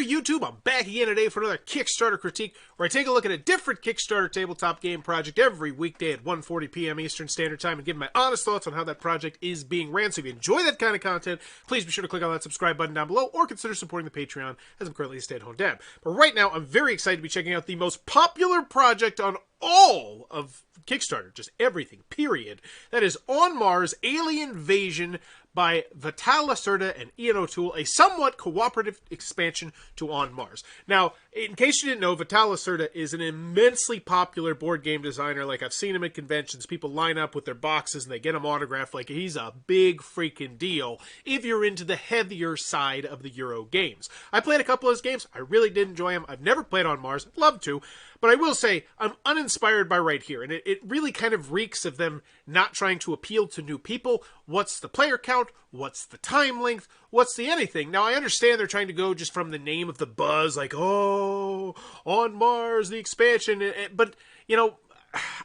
there, YouTube? I'm back again today for another Kickstarter critique, where I take a look at a different Kickstarter tabletop game project every weekday at 1:40 p.m. Eastern Standard Time and give my honest thoughts on how that project is being ran. So if you enjoy that kind of content, please be sure to click on that subscribe button down below, or consider supporting the Patreon, as I'm currently a stay-at-home dad. But right now, I'm very excited to be checking out the most popular project on all of Kickstarter, just everything, period. That is On Mars Alien Invasion by Vital Lacerda and Ian O'Toole, a somewhat cooperative expansion to On Mars. Now, in case you didn't know, Vital Lacerda is an immensely popular board game designer. Like, I've seen him at conventions. People line up with their boxes and they get him autographed. Like, he's a big freaking deal if you're into the heavier side of the Euro games. I played a couple of his games. I really did enjoy them. I've never played On Mars. I'd love to. But I will say, I'm uninspired by right here, and it really kind of reeks of them not trying to appeal to new people. What's the player count? What's the time length? What's the anything? Now, I understand they're trying to go just from the name of the buzz, like, oh, On Mars, the expansion, but, you know,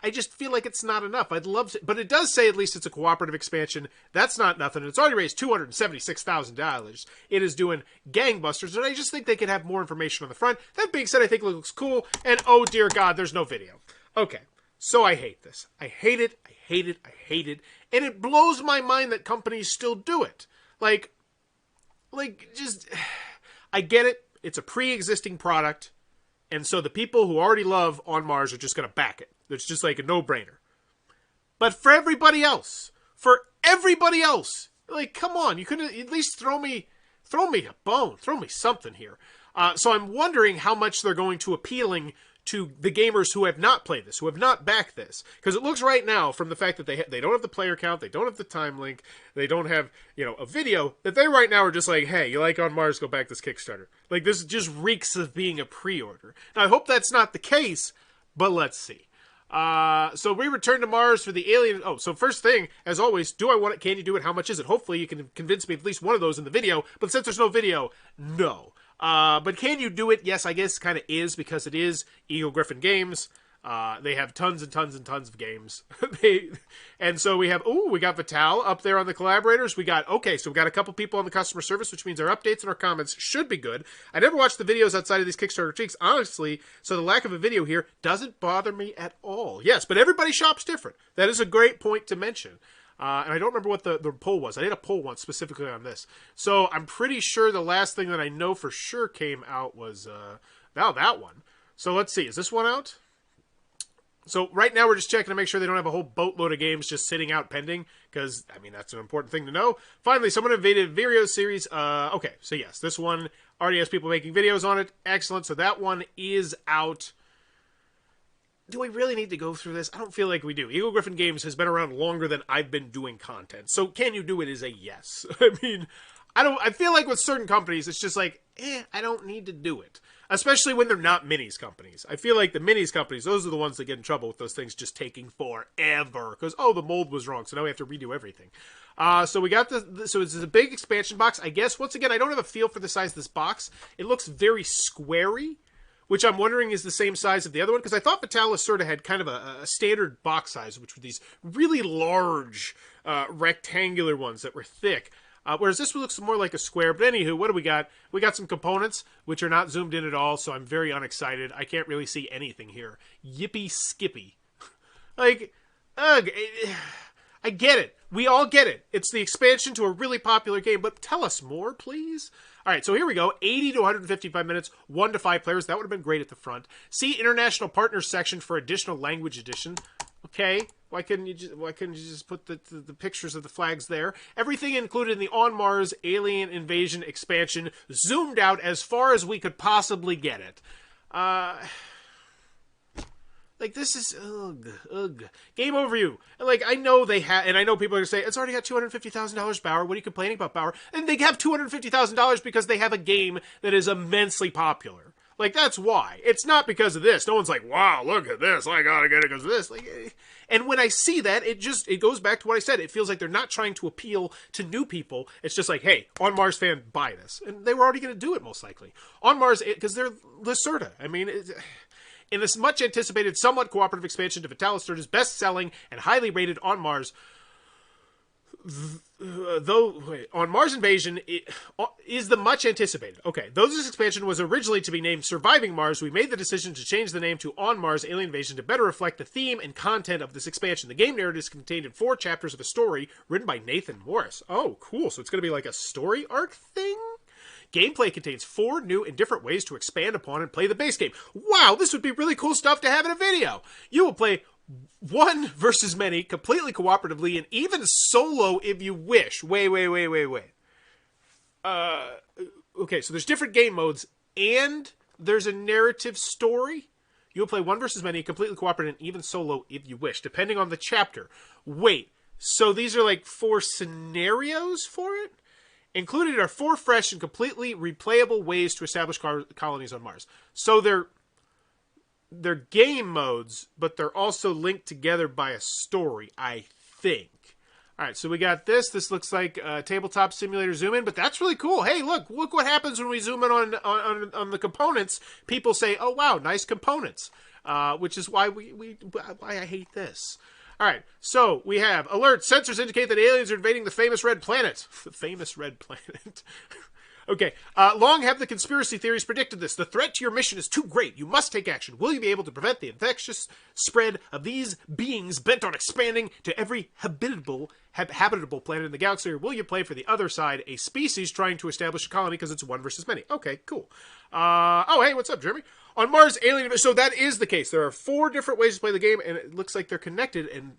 I just feel like it's not enough. I'd love to, but it does say at least it's a cooperative expansion. That's not nothing. It's already raised $276,000. It is doing gangbusters, and I just think they could have more information on the front. That being said, I think it looks cool, and oh dear God, there's no video. Okay, so I hate this. I hate it, I hate it, I hate it, and it blows my mind that companies still do it. Like, just, I get it. It's a pre-existing product, and so the people who already love On Mars are just going to back it. It's just like a no-brainer. But for everybody else, like, come on, you couldn't at least throw me a bone, throw me something here. So I'm wondering how much they're going to appealing to the gamers who have not played this, who have not backed this. Because it looks right now, from the fact that they don't have the player count, they don't have the time link, they don't have, you know, a video, that they right now are just like, hey, you like On Mars, go back this Kickstarter. Like, this just reeks of being a pre-order. Now, I hope that's not the case, but let's see. So we return to Mars for the alien. Oh, so first thing, as always, do I want it? Can you do it? How much is it? Hopefully you can convince me at least one of those in the video, but since there's no video, no. But can you do it? Yes, I guess kind of is, because it is Eagle-Gryphon Games. They have tons and tons and tons of games. And so we have, we got Vital up there on the collaborators. So we got a couple people on the customer service, which means our updates and our comments should be good. I never watched the videos outside of these Kickstarter critiques, honestly, so the lack of a video here doesn't bother me at all. Yes, but everybody shops different. That is a great point to mention. And I don't remember what the poll was. I did a poll once specifically on this. So I'm pretty sure the last thing that I know for sure came out was, that one. So let's see. Is this one out? So right now we're just checking to make sure they don't have a whole boatload of games just sitting out pending, because, I mean, that's an important thing to know. Finally, someone invaded video series. Okay, so yes, this one already has people making videos on it. Excellent. So that one is out. Do we really need to go through this? I don't feel like we do. Eagle-Gryphon Games has been around longer than I've been doing content. So can you do it is a yes. I mean, I feel like with certain companies, it's just like, I don't need to do it. Especially when they're not minis companies. I feel like the minis companies, those are the ones that get in trouble with those things just taking forever. Because, the mold was wrong, so now we have to redo everything. So we got so it's a big expansion box. I guess, once again, I don't have a feel for the size of this box. It looks very squarey, which I'm wondering is the same size of the other one. Because I thought Vital Lacerda had kind of a standard box size, which were these really large rectangular ones that were thick. Whereas this one looks more like a square. But anywho, what do we got? We got some components, which are not zoomed in at all, so I'm very unexcited. I can't really see anything here. Yippee skippy. Like, ugh. I get it. We all get it. It's the expansion to a really popular game, but tell us more, please. All right, so here we go. 80 to 155 minutes, 1 to 5 players. That would have been great at the front. See International Partners section for additional language edition. Okay, why couldn't you just put the pictures of the flags there? Everything included in the On Mars Alien Invasion expansion, zoomed out as far as we could possibly get it. Like, this is, ugh. Game overview. Like, I know they have, and I know people are going to say, it's already got $250,000, Bauer. What are you complaining about, Bauer? And they have $250,000 because they have a game that is immensely popular. Like, that's why. It's not because of this. No one's like, wow, look at this. I gotta get it because of this. Like, and when I see that, it goes back to what I said. It feels like they're not trying to appeal to new people. It's just like, hey, On Mars fan, buy this. And they were already going to do it, most likely. On Mars, because they're Lacerda. I mean, in this much-anticipated, somewhat cooperative expansion to Vital Lacerda's best-selling and highly rated On Mars, On Mars Invasion is the much anticipated. Okay, though this expansion was originally to be named Surviving Mars, we made the decision to change the name to On Mars Alien Invasion to better reflect the theme and content of this expansion. The game narrative is contained in 4 chapters of a story written by Nathan Morse. Oh, cool. So it's going to be like a story arc thing? Gameplay contains 4 new and different ways to expand upon and play the base game. Wow, this would be really cool stuff to have in a video. You will play one versus many, completely cooperatively, and even solo if you wish. Wait. Okay, so there's different game modes, and there's a narrative story. You'll play one versus many, completely cooperative, and even solo if you wish, depending on the chapter. Wait, so these are like 4 scenarios for it? Included are 4 fresh and completely replayable ways to establish colonies on Mars. So they're game modes, but they're also linked together by a story, I think. All right, so we got this. This looks like a tabletop simulator zoom in, but that's really cool. Hey, look what happens when we zoom in on the components. People say, "Oh wow, nice components," which is why why I hate this. All right, so we have alert. Sensors indicate that aliens are invading the famous red planet. The famous red planet. Okay, long have the conspiracy theories predicted this. The threat to your mission is too great. You must take action. Will you be able to prevent the infectious spread of these beings bent on expanding to every habitable planet in the galaxy, or will you play for the other side, a species trying to establish a colony because it's one versus many? Okay, cool. Oh, hey, what's up, Jeremy? On Mars, Alien... So that is the case. There are 4 different ways to play the game, and it looks like they're connected and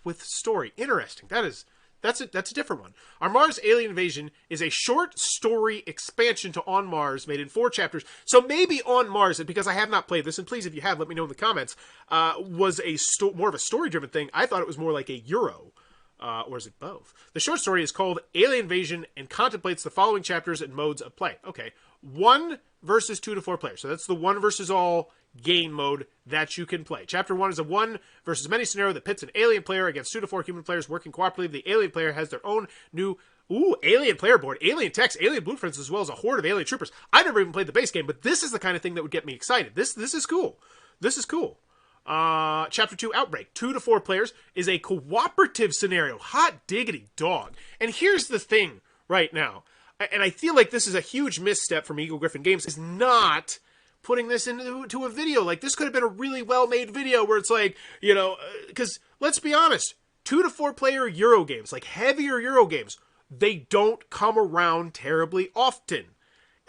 with story. Interesting. That's a different one. On Mars, Alien Invasion is a short story expansion to On Mars made in 4 chapters. So maybe On Mars, and because I have not played this, and please, if you have, let me know in the comments, was more of a story-driven thing. I thought it was more like a Euro. Or is it both? The short story is called Alien Invasion and contemplates the following chapters and modes of play. Okay, 1 versus 2 to 4 players. So that's the 1 versus all game mode that you can play. Chapter 1 is a 1 versus many scenario that pits an alien player against 2 to 4 human players working cooperatively. The alien player has their own new alien player board, alien text, alien blueprints, as well as a horde of alien troopers. I've never even played the base game, but this is the kind of thing that would get me excited. This is cool. This is cool. Chapter 2, Outbreak. 2 to 4 players is a cooperative scenario. Hot diggity dog. And here's the thing right now, and I feel like this is a huge misstep from Eagle-Gryphon Games, is not putting this into a video. Like, this could have been a really well-made video where it's like, you know, because let's be honest, 2 to 4 player Euro games, like heavier Euro games, they don't come around terribly often.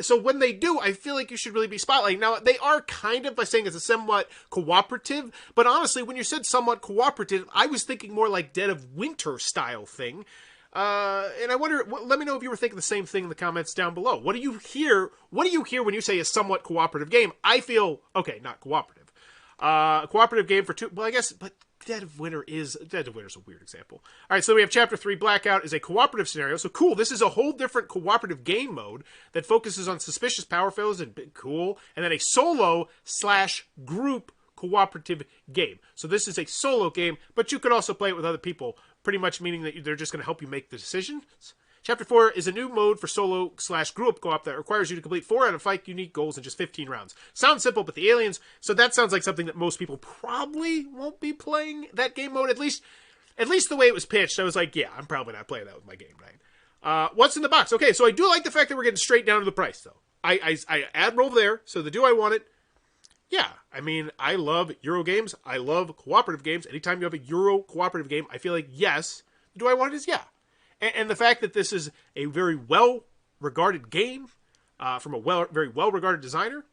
So when they do, I feel like you should really be spotlighting. Now, they are kind of by saying it's a somewhat cooperative, but honestly, when you said somewhat cooperative, I was thinking more like Dead of Winter style thing. And I wonder, let me know if you were thinking the same thing in the comments down below. What do you hear? What do you hear when you say a somewhat cooperative game? I feel, okay, not cooperative. A cooperative game for 2, well, I guess, but Dead of Winter is a weird example. All right, so we have Chapter 3, Blackout, is a cooperative scenario. So cool, this is a whole different cooperative game mode that focuses on suspicious power fails and cool. And then a solo/group cooperative game. So this is a solo game, but you can also play it with other people, pretty much meaning that they're just going to help you make the decisions. Chapter 4 is a new mode for solo/group co-op that requires you to complete 4 out of 5 unique goals in just 15 rounds. Sounds simple, but the aliens... So that sounds like something that most people probably won't be playing, that game mode. At least the way it was pitched, I was like, yeah, I'm probably not playing that with my game night. What's in the box? Okay, so I do like the fact that we're getting straight down to the price, though. I admiral there, so do I want it? Yeah, I mean, I love Euro games. I love cooperative games. Anytime you have a Euro cooperative game, I feel like, yes. Do I want it? Yeah. And the fact that this is a very well-regarded game from a very well-regarded designer,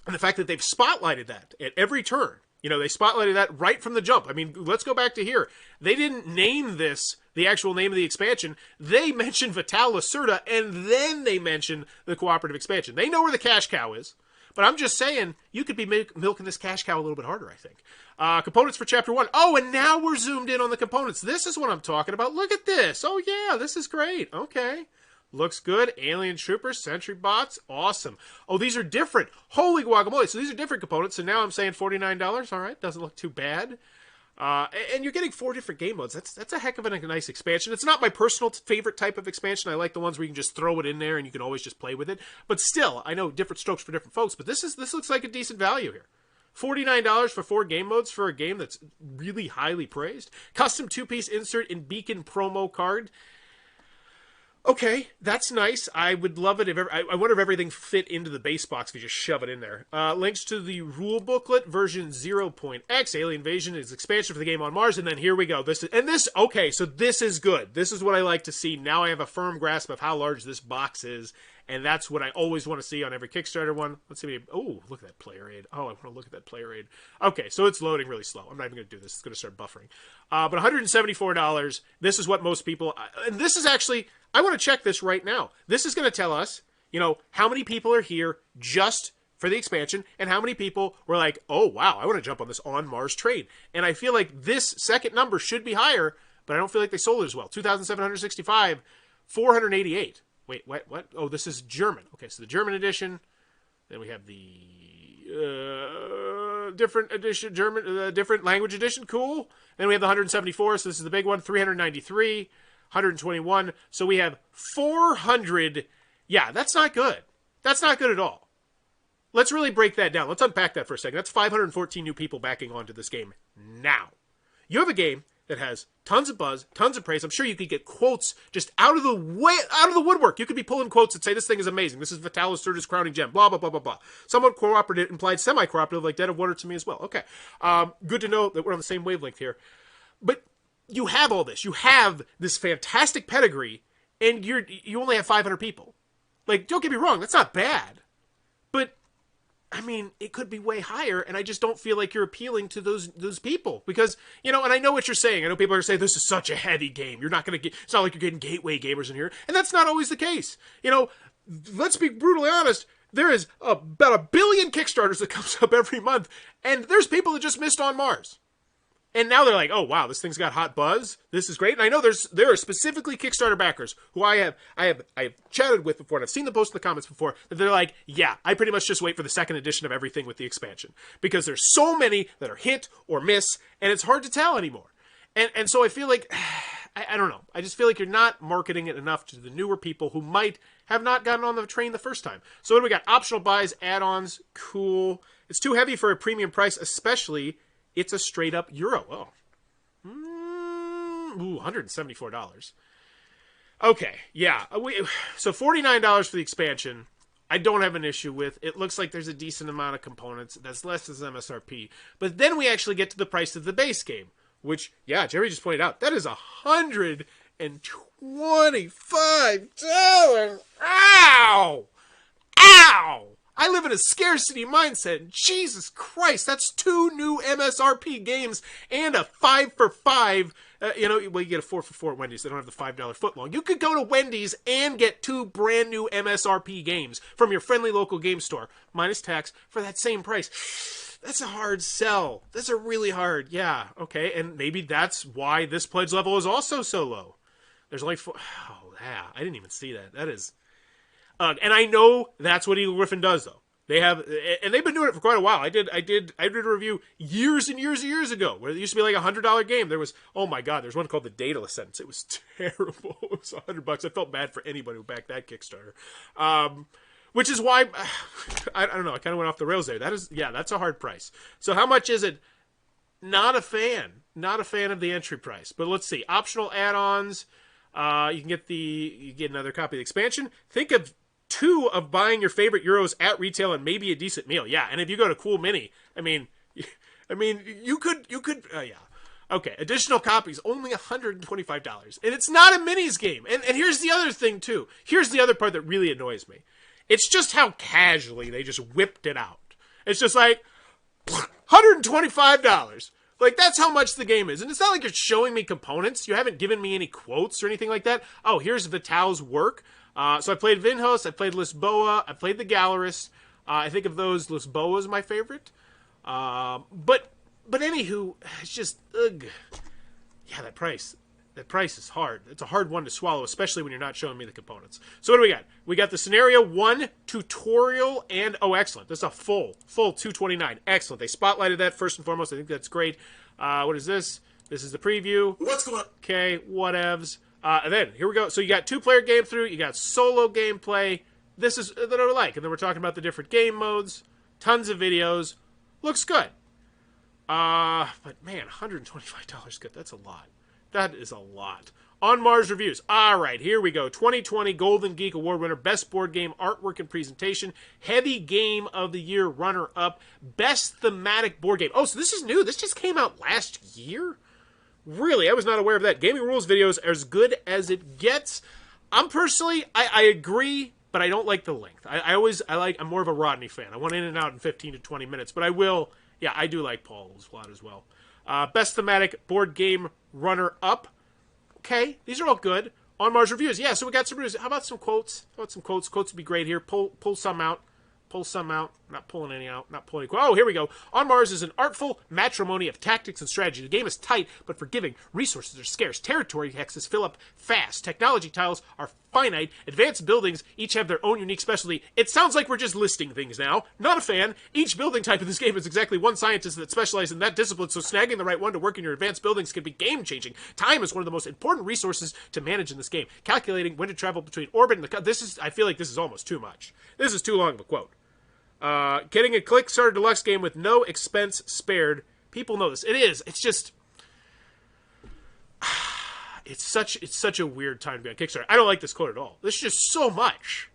and the fact that they've spotlighted that at every turn. You know, they spotlighted that right from the jump. I mean, let's go back to here. They didn't name this the actual name of the expansion. They mentioned Vital Lacerda, and then they mentioned the cooperative expansion. They know where the cash cow is. But I'm just saying, you could be milking this cash cow a little bit harder, I think. Components for Chapter 1. Oh, and now we're zoomed in on the components. This is what I'm talking about. Look at this. Oh, yeah, this is great. Okay. Looks good. Alien troopers, sentry bots. Awesome. Oh, these are different. Holy guacamole. So these are different components. So now I'm saying $49. All right. Doesn't look too bad. And you're getting 4 different game modes. That's a heck of a nice expansion. It's not my personal favorite type of expansion. I like the ones where you can just throw it in there and you can always just play with it. But still, I know different strokes for different folks. But this looks like a decent value here. $49 for 4 game modes for a game that's really highly praised. Custom 2-piece insert in Beacon promo card. Okay, that's nice. I would love it if I wonder if everything fit into the base box if you just shove it in there. Links to the rule booklet, version 0.x, Alien Invasion is expansion for the game on Mars, and then here we go. Okay, so this is good. This is what I like to see. Now I have a firm grasp of how large this box is, and that's what I always want to see on every Kickstarter one. Let's see. Oh, look at that player aid. Oh, I want to look at that player aid. Okay, so it's loading really slow. I'm not even going to do this. It's going to start buffering. But $174, this is what most people... And this is actually... I want to check this right now. This is going to tell us, how many people are here just for the expansion, and how many people were like, oh, wow, I want to jump on this on Mars trade. And I feel like this second number should be higher, but I don't feel like they sold it as well. 2,765, 488. Wait, what? Oh, this is German. Okay, so the German edition. Then we have the different edition, different language edition. Cool. Then we have the 174. So this is the big one. 393, 121. So we have 400. Yeah, that's not good. That's not good at all. Let's really break that down. Let's unpack that for a second. That's 514 new people backing onto this game now. You have a game that has tons of buzz, tons of praise. I'm sure you could get quotes just out of the woodwork. You could be pulling quotes that say this thing is amazing. This is Vital Lacerda's crowning gem. Blah blah blah blah blah. Somewhat cooperative implied semi-cooperative, like Dead of Water to me as well. Okay, good to know that we're on the same wavelength here. But you have all this. You have this fantastic pedigree, and you only have 500 people. Like, don't get me wrong, that's not bad, but I mean, it could be way higher, and I just don't feel like you're appealing to those people. Because, and I know what you're saying. I know people are saying, this is such a heavy game. You're not going to get, it's not like you're getting gateway gamers in here. And that's not always the case. Let's be brutally honest. There is about 1 billion Kickstarters that comes up every month, and there's people that just missed on Mars. And now they're like, oh, wow, this thing's got hot buzz. This is great. And I know there are specifically Kickstarter backers who I have chatted with before, and I've seen them post in the comments before, that they're like, yeah, I pretty much just wait for the second edition of everything with the expansion. Because there's so many that are hit or miss, and it's hard to tell anymore. And so I feel like, I don't know. I just feel like you're not marketing it enough to the newer people who might have not gotten on the train the first time. So what do we got? Optional buys, add-ons, cool. It's too heavy for a premium price, especially... It's a straight-up euro. Oh. $174. Okay, yeah. So $49 for the expansion, I don't have an issue with. It looks like there's a decent amount of components. That's less than MSRP. But then we actually get to the price of the base game, which, yeah, Jerry just pointed out, that is $125. Ow! Ow! I live in a scarcity mindset. Jesus Christ, that's 2 new MSRP games and a 5 for 5. You get a 4 for 4 at Wendy's. They don't have the $5 footlong. You could go to Wendy's and get 2 brand new MSRP games from your friendly local game store, minus tax, for that same price. That's a hard sell. That's a really hard, yeah, okay. And maybe that's why this pledge level is also so low. There's only 4. Oh, yeah, I didn't even see that. That is... and I know that's what Eagle-Gryphon does, though. They've been doing it for quite a while. I did a review years and years and years ago where it used to be like $100 game. There was, oh my god, there's one called the Data Lacerda. It was terrible. It was $100. I felt bad for anybody who backed that Kickstarter. Which is why I don't know. I kind of went off the rails there. That's a hard price. So how much is it? Not a fan of the entry price. But let's see. Optional add-ons. You can get another copy of the expansion. Think of 2 of buying your favorite Euros at retail and maybe a decent meal. Yeah, and if you go to Cool Mini, I mean, you could, yeah. Okay, additional copies, only $125. And it's not a minis game. And here's the other thing, too. Here's the other part that really annoys me. It's just how casually they just whipped it out. It's just like, $125. Like, that's how much the game is. And it's not like you're showing me components. You haven't given me any quotes or anything like that. Oh, here's Vital's work. So I played Vinhos, I played Lisboa, I played the Gallerist. I think of those, Lisboa is my favorite. But anywho, it's just, ugh. Yeah, that price is hard. It's a hard one to swallow, especially when you're not showing me the components. So what do we got? We got the Scenario 1 tutorial and, oh, excellent. This is a full $229. Excellent. They spotlighted that first and foremost. I think that's great. What is this? This is the preview. What's going on? Okay, whatevs. And then, here we go. So you got 2-player game through, you got solo gameplay. This is that I like. And then we're talking about the different game modes, tons of videos. Looks good. But man, $125 good. That's a lot. That is a lot. On Mars reviews. All right, here we go. 2020 Golden Geek Award winner, Best Board Game Artwork and Presentation, Heavy Game of the Year runner-up, Best Thematic Board Game. Oh, so this is new. This just came out last year? Really, I was not aware of that. Gaming Rules videos are as good as it gets. I'm personally, I agree, but I don't like the length. I'm more of a Rodney fan. I want in and out in 15 to 20 minutes, but I do like Paul's plot as well. Best Thematic Board Game runner-up. Okay, these are all good. On Mars reviews. Yeah, so we got some reviews. How about some quotes? Quotes would be great here. Pull some out. Pull some out. Not pulling any out. Not pulling any. Oh, here we go. On Mars is an artful matrimony of tactics and strategy. The game is tight but forgiving. Resources are scarce. Territory hexes fill up fast. Technology tiles are finite. Advanced buildings each have their own unique specialty. It sounds like we're just listing things now. Not a fan. Each building type in this game is exactly one scientist that specializes in that discipline, so snagging the right one to work in your advanced buildings can be game-changing. Time is one of the most important resources to manage in this game. Calculating when to travel between orbit and the... I feel like this is almost too much. This is too long of a quote. Getting a Kickstarter deluxe game with no expense spared. People know this. It is. It's just... It's such a weird time to be on Kickstarter. I don't like this quote at all. This is just so much.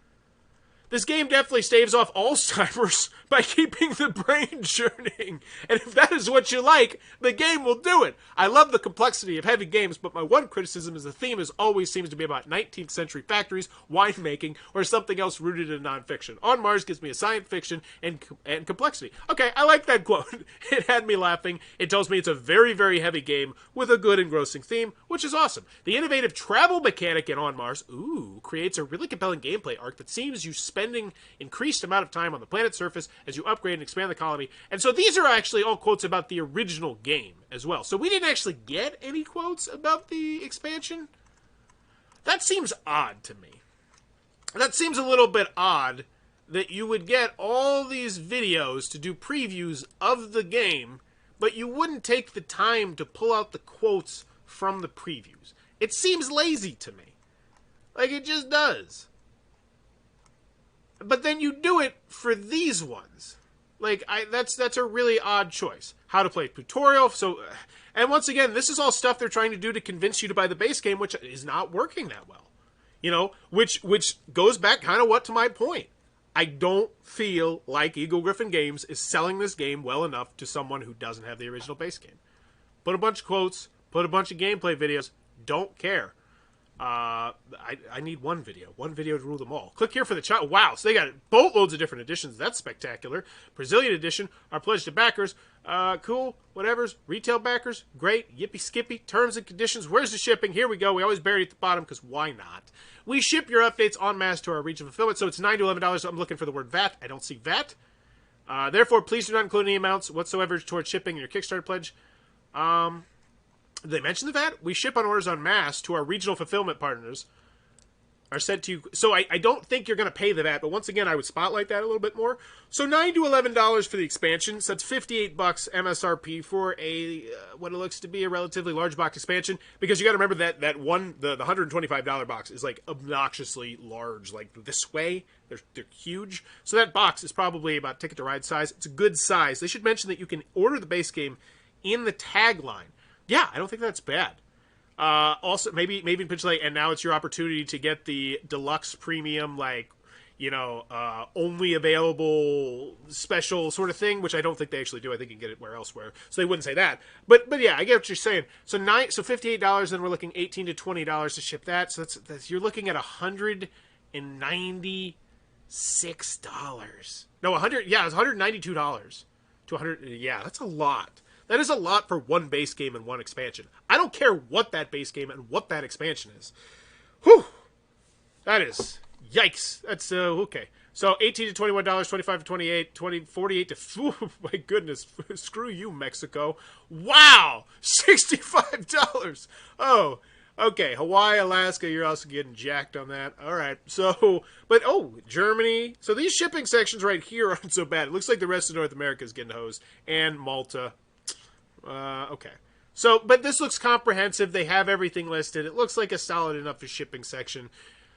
This game definitely staves off Alzheimer's by keeping the brain churning. And if that is what you like, the game will do it. I love the complexity of heavy games, but my one criticism is the theme always seems to be about 19th century factories, winemaking, or something else rooted in nonfiction. On Mars gives me a science fiction and complexity. Okay, I like that quote. It had me laughing. It tells me it's a very, very heavy game with a good engrossing theme, which is awesome. The innovative travel mechanic in On Mars, creates a really compelling gameplay arc that seems you spending increased amount of time on the planet's surface as you upgrade and expand the colony. And so these are actually all quotes about the original game as well. So we didn't actually get any quotes about the expansion. That seems odd to me. That seems a little bit odd that you would get all these videos to do previews of the game, but you wouldn't take the time to pull out the quotes from the previews. It seems lazy to me. Like, it just does. But then you do it for these ones. Like, that's a really odd choice. How to play tutorial. So, and once again, this is all stuff they're trying to do to convince you to buy the base game, which is not working that well. You know, which goes back kind of to my point. I don't feel like Eagle-Gryphon Games is selling this game well enough to someone who doesn't have the original base game. Put a bunch of quotes, put a bunch of gameplay videos. Don't care. I need one video to rule them all. Click here for the child. Wow, so they got boatloads of different editions. That's spectacular. Brazilian edition, our pledge to backers. Cool, whatever's. Retail backers, great. Yippee skippy. Terms and conditions. Where's the shipping? Here we go. We always bury it at the bottom because why not? We ship your updates en masse to our region of fulfillment, so it's $9 to $11. So I'm looking for the word VAT. I don't see VAT. Therefore, please do not include any amounts whatsoever towards shipping in your Kickstarter pledge. Did they mention the VAT? We ship on orders en masse to our regional fulfillment partners. Are sent to you. So I don't think you're going to pay the VAT, but once again, I would spotlight that a little bit more. So $9 to $11 for the expansion. So that's $58 MSRP for a what it looks to be a relatively large box expansion. Because you got to remember that the $125 box is like obnoxiously large, like this way. They're huge. So that box is probably about Ticket to Ride size. It's a good size. They should mention that you can order the base game in the tagline. Yeah, I don't think that's bad. Also, maybe potentially, and now it's your opportunity to get the deluxe premium, like, you know, only available special sort of thing, which I don't think they actually do. I think you can get it elsewhere, so they wouldn't say that. But yeah, I get what you're saying. So $58, then we're looking $18 to $20 to ship that. So that's you're looking at $196. No, it's $192 to $100. Yeah, that's a lot. That is a lot for one base game and one expansion. I don't care what that base game and what that expansion is. Whew! That is... Yikes. That's, okay. So, $18 to $21, $25 to $28, $48 to... Oh, my goodness. Screw you, Mexico. Wow! $65! Oh, okay. Hawaii, Alaska, you're also getting jacked on that. All right. So, but, Germany. So, these shipping sections right here aren't so bad. It looks like the rest of North America is getting hosed. And Malta. Okay. So, but this looks comprehensive. They have everything listed. It looks like a solid enough shipping section.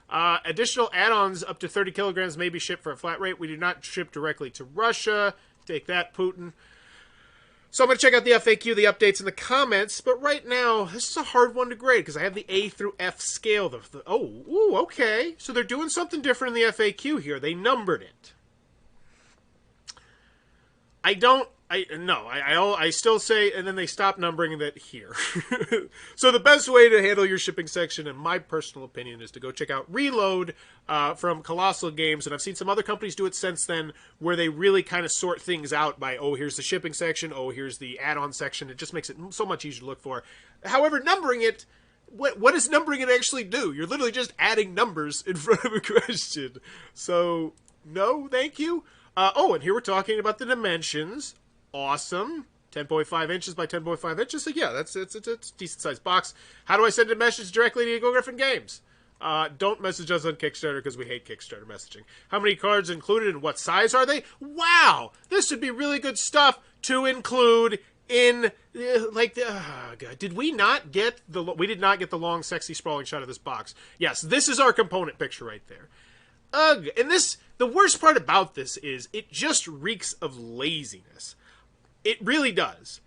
Additional add-ons up to 30 kilograms may be shipped for a flat rate. We do not ship directly to Russia. Take that, Putin. So I'm going to check out the FAQ, the updates, and the comments, but right now, this is a hard one to grade, because I have the A through F scale. Okay. So they're doing something different in the FAQ here. They numbered it. I still say, and then they stop numbering that here. So the best way to handle your shipping section, in my personal opinion, is to go check out Reload from Colossal Games, and I've seen some other companies do it since then, where they really kind of sort things out by, oh, here's the shipping section, oh, here's the add-on section. It just makes it so much easier to look for. However, numbering it, what does numbering it actually do? You're literally just adding numbers in front of a question. So, no, thank you. And here we're talking about the dimensions. Awesome. 10.5 inches by 10.5 inches. So yeah, it's a decent sized box. How do I send a message directly to Eagle-Gryphon Games? Don't message us on Kickstarter because we hate Kickstarter messaging. How many cards included and what size are they? Wow! This would be really good stuff to include in, did we not get we did not get the long, sexy, sprawling shot of this box. Yes, this is our component picture right there. Ugh. And the worst part about this is it just reeks of laziness. It really does.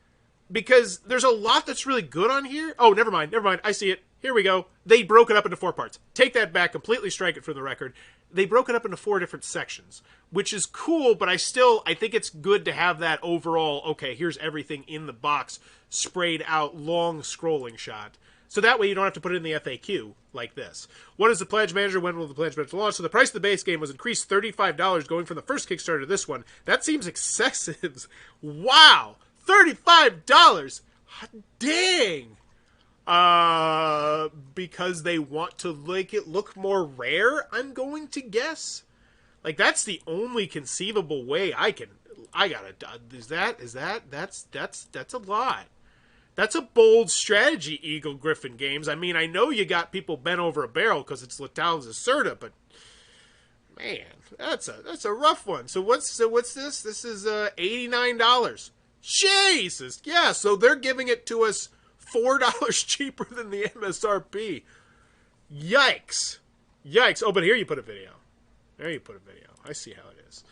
Because there's a lot that's really good on here. Oh, never mind. I see it. Here we go. They broke it up into 4 parts. Take that back. Completely strike it from the record. They broke it up into 4 different sections, which is cool, but I think it's good to have that overall, okay, here's everything in the box, sprayed out, long scrolling shot. So that way you don't have to put it in the FAQ like this. What is the Pledge Manager? When will the Pledge Manager launch? So the price of the base game was increased $35 going from the first Kickstarter to this one. That seems excessive. Wow! $35! Dang! Because they want to make it look more rare, I'm going to guess. Like, that's the only conceivable way that's a lot. That's a bold strategy, Eagle-Gryphon Games. I mean, I know you got people bent over a barrel because it's Vital Lacerda, but man, that's a rough one. So what's this? This is $89. Jesus, yeah. So they're giving it to us $4 cheaper than the MSRP. Yikes! Oh, but here you put a video. There you put a video. I see how it is.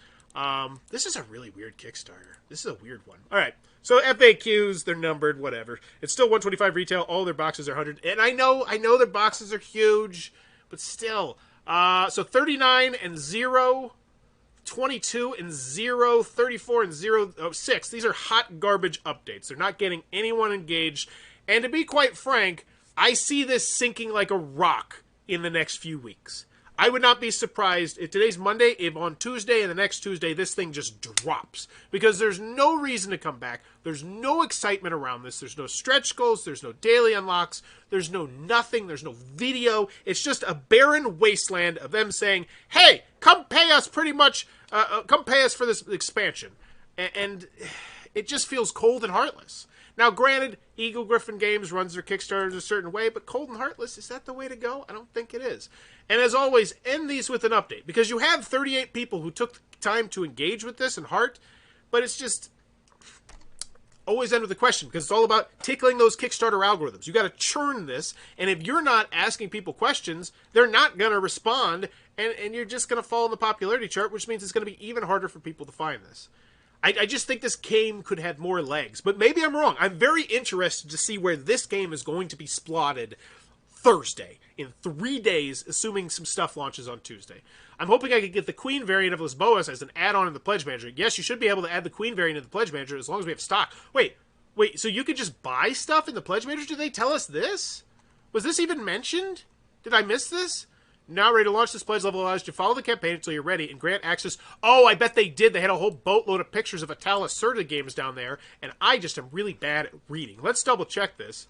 This is a really weird Kickstarter. This is a weird one. All right. So FAQs, they're numbered, whatever. It's still $125 retail. All their boxes are $100. And I know their boxes are huge, but still. So 39 and 0, 22 and 0, 34 and 0, 6. These are hot garbage updates. They're not getting anyone engaged. And to be quite frank, I see this sinking like a rock in the next few weeks. I would not be surprised if today's Monday, if on Tuesday and the next Tuesday, this thing just drops. Because there's no reason to come back. There's no excitement around this. There's no stretch goals. There's no daily unlocks. There's no nothing. There's no video. It's just a barren wasteland of them saying, hey, come pay us pretty much, come pay us for this expansion. And it just feels cold and heartless. Now, granted, Eagle-Gryphon Games runs their Kickstarters a certain way, but cold and heartless, is that the way to go? I don't think it is. And as always, end these with an update, because you have 38 people who took time to engage with this in heart, but it's just always end with a question, because it's all about tickling those Kickstarter algorithms. You got to churn this, and if you're not asking people questions, they're not going to respond, and you're just going to fall in the popularity chart, which means it's going to be even harder for people to find this. I just think this game could have more legs, but maybe I'm wrong. I'm very interested to see where this game is going to be splotted Thursday, in 3 days, assuming some stuff launches on Tuesday. I'm hoping I could get the Queen variant of Lisboas as an add-on in the Pledge Manager. Yes, you should be able to add the Queen variant in the Pledge Manager as long as we have stock. Wait, so you could just buy stuff in the Pledge Manager? Did they tell us this? Was this even mentioned? Did I miss this? Now ready to launch this pledge level allows you to follow the campaign until you're ready and grant access. Oh, I bet they did. They had a whole boatload of pictures of Vital Lacerda games down there, and I just am really bad at reading. Let's double check this.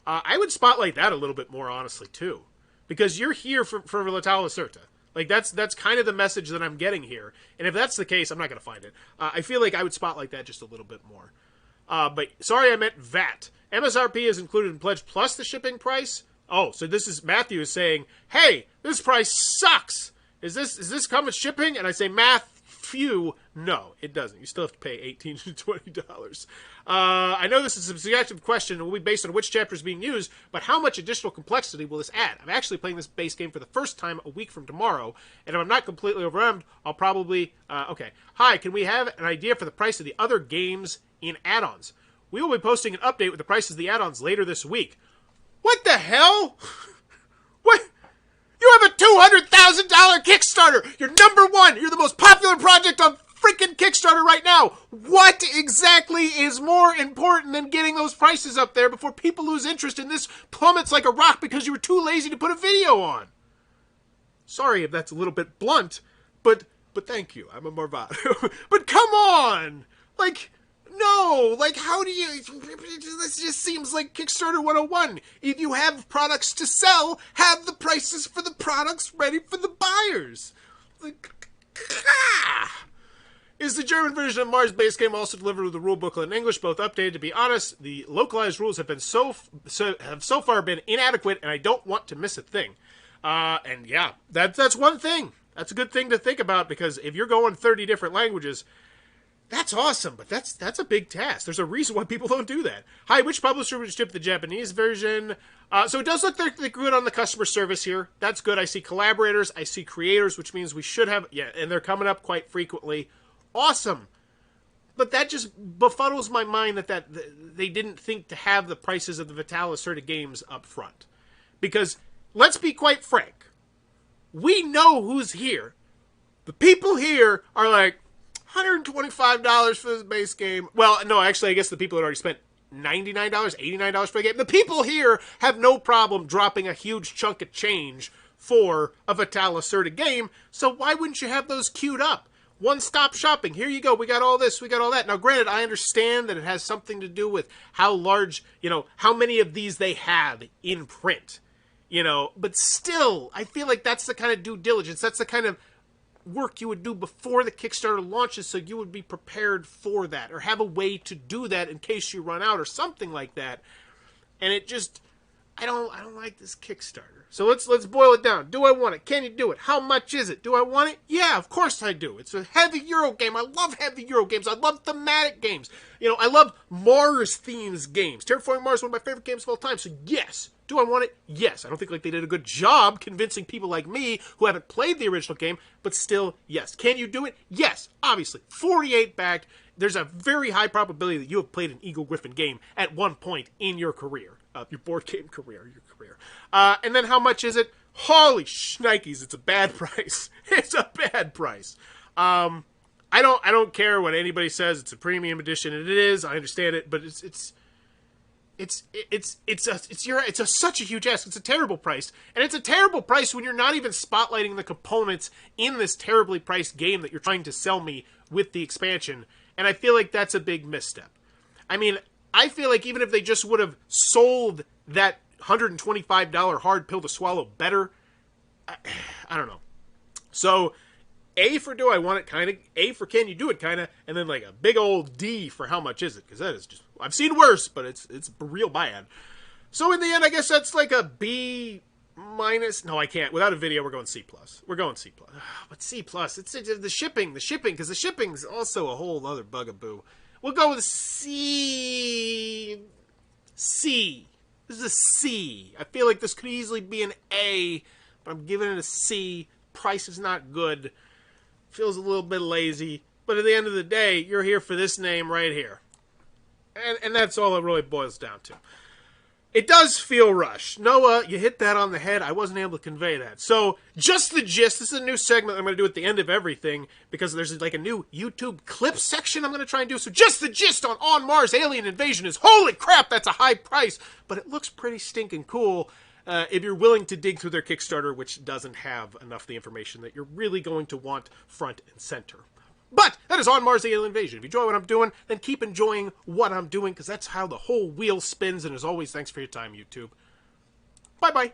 I would spotlight that a little bit more, honestly, too. Because you're here for Vital Lacerda. Like, that's kind of the message that I'm getting here. And if that's the case, I'm not going to find it. I feel like I would spotlight that just a little bit more. But, sorry, I meant VAT. MSRP is included in Pledge plus the shipping price. Oh, so this is Matthew is saying, hey, this price sucks. Is this come with shipping? And I say, Matthew, no, it doesn't. You still have to pay $18 to $20. I know this is a subjective question and will be based on which chapter is being used, but how much additional complexity will this add? I'm actually playing this base game for the first time a week from tomorrow, and if I'm not completely overwhelmed, I'll probably, okay. Hi, can we have an idea for the price of the other games in add-ons? We will be posting an update with the prices of the add-ons later this week. What the hell? What? You have a $200,000 Kickstarter! You're #1! You're the most popular project on freaking Kickstarter right now! What exactly is more important than getting those prices up there before people lose interest and this plummets like a rock because you were too lazy to put a video on? Sorry if that's a little bit blunt, but thank you. I'm a Marvat. But come on! Like, no! Like, how do you... This just seems like Kickstarter 101. If you have products to sell, have the prices for the products ready for the buyers. Like, Is the German version of Mars base game also delivered with the rule booklet in English, both updated? To be honest, the localized rules have been so far been inadequate, and I don't want to miss a thing. And yeah, that's one thing. That's a good thing to think about, because if you're going 30 different languages, that's awesome, but that's a big task. There's a reason why people don't do that. Hi, which publisher would ship the Japanese version? So it does look like they're good on the customer service here. That's good. I see collaborators, I see creators, which means we should have, yeah, and they're coming up quite frequently. Awesome. But that just befuddles my mind that they didn't think to have the prices of the Vital Lacerda games up front. Because, let's be quite frank, we know who's here. The people here are like, $125 for this base game. Well, no, actually, I guess the people had already spent $99, $89 for the game. The people here have no problem dropping a huge chunk of change for a Vital Lacerda game, so why wouldn't you have those queued up? One-stop shopping. Here you go. We got all this. We got all that. Now, granted, I understand that it has something to do with how large, how many of these they have in print. But still, I feel like that's the kind of due diligence. That's the kind of work you would do before the Kickstarter launches, so you would be prepared for that, or have a way to do that in case you run out, or something like that. And it just, I don't like this Kickstarter. So let's boil it down. Do I want it? Can you do it? How much is it? Do I want it? Yeah, of course I do. It's a heavy Euro game. I love heavy Euro games. I love thematic games. I love Mars themes games. Terraforming Mars is one of my favorite games of all time. So yes. Do I want it? Yes. I don't think they did a good job convincing people like me who haven't played the original game, but still, yes. Can you do it? Yes, obviously. 48 backed. There's a very high probability that you have played an Eagle-Gryphon game at one point in your career. Your board game career, your career. And then how much is it? Holy shnikes, it's a bad price. It's a bad price. I don't care what anybody says. It's a premium edition, and it is. I understand it, but it's such a huge ask. It's a terrible price, and it's a terrible price when you're not even spotlighting the components in this terribly priced game that you're trying to sell me with the expansion. And I feel like that's a big misstep. I mean, I feel like even if they just would have sold that $125 hard pill to swallow better, I don't know. So, A for do I want it, kind of. A for can you do it, kind of. And then like a big old D for how much is it? Because that is just, I've seen worse, but it's real bad. So in the end, I guess that's like a B minus. No, I can't. Without a video, we're going C+. We're going C+. But C+, it's the shipping, because the shipping's also a whole other bugaboo. We'll go with C. C. This is a C. I feel like this could easily be an A, but I'm giving it a C. Price is not good. Feels a little bit lazy. But at the end of the day, you're here for this name right here. And that's all it really boils down to. It does feel rushed. Noah, you hit that on the head. I wasn't able to convey that. So, just the gist. This is a new segment I'm going to do at the end of everything, because there's like a new YouTube clip section I'm going to try and do. So, just the gist on Mars Alien Invasion is, holy crap, that's a high price. But it looks pretty stinking cool if you're willing to dig through their Kickstarter, which doesn't have enough of the information that you're really going to want front and center. But that is On Mars Alien Invasion. If you enjoy what I'm doing, then keep enjoying what I'm doing, because that's how the whole wheel spins. And as always, thanks for your time, YouTube. Bye-bye.